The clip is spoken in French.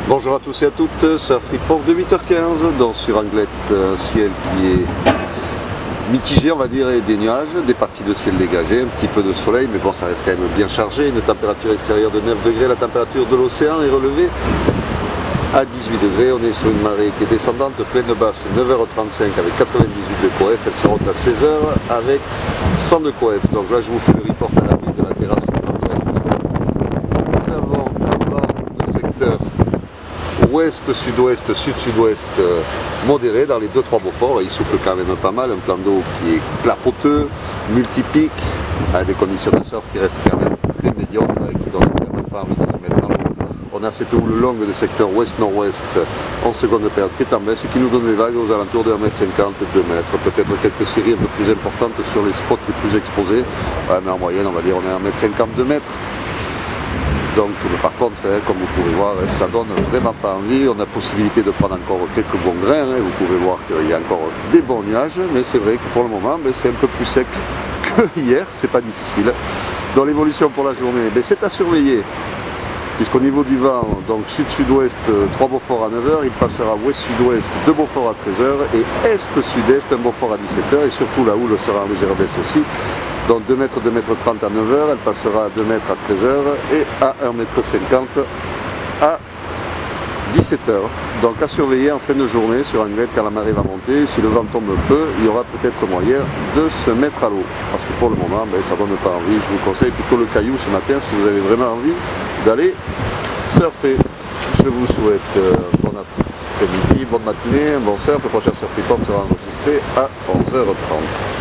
Bonjour à tous et à toutes, Surf Report de 8h15, donc sur Anglet, un ciel qui est mitigé on va dire, et des nuages, des parties de ciel dégagé, un petit peu de soleil, mais bon ça reste quand même bien chargé, une température extérieure de 9 degrés, la température de l'océan est relevée à 18 degrés, on est sur une marée qui est descendante, pleine basse, 9h35 avec 98 de coef, elle se remonte à 16h avec 100 de coef, donc là je vous fais le report à l'abri de la terrasse du Grand Ouest, parce que nous avons un vent de secteur ouest, sud-ouest, sud-sud-ouest modéré dans les 2-3 Beaufort, il souffle quand même pas mal, un plan d'eau qui est clapoteux, multipique, avec des conditions de surf qui restent quand même très médiocres et qui donnent vraiment pas envie de se mettre en eau. On a cette houle longue de secteur ouest-nord-ouest en seconde période qui est en baisse et qui nous donne des vagues aux alentours de 1,50 m, 2 m, peut-être quelques séries un peu plus importantes sur les spots les plus exposés, ouais, mais en moyenne on va dire on est à 1,50 m, 2 m. Donc, par contre, comme vous pouvez voir, ça donne vraiment pas envie. On a possibilité de prendre encore quelques bons grains. Vous pouvez voir qu'il y a encore des bons nuages, mais c'est vrai que pour le moment, c'est un peu plus sec que hier. C'est pas difficile. Dans l'évolution pour la journée, c'est à surveiller. Puisqu'au niveau du vent, donc sud-sud-ouest, 3 Beaufort à 9h, il passera ouest-sud-ouest, 2 Beaufort à 13h, et est-sud-est, 1 Beaufort à 17h, et surtout la houle sera en légère baisse aussi. Donc 2 m, 2 m 30 à 9h, elle passera à 2 m à 13h, et à 1 m 50 à 17h. Donc à surveiller en fin de journée sur Anglet quand la marée va monter. Si le vent tombe un peu, il y aura peut-être moyen de se mettre à l'eau. Parce que pour le moment, ça ne donne pas envie. Je vous conseille plutôt le caillou ce matin si vous avez vraiment envie d'aller surfer. Je vous souhaite bon après-midi, bonne matinée, un bon surf. Le prochain Surf Report sera enregistré à 11h30.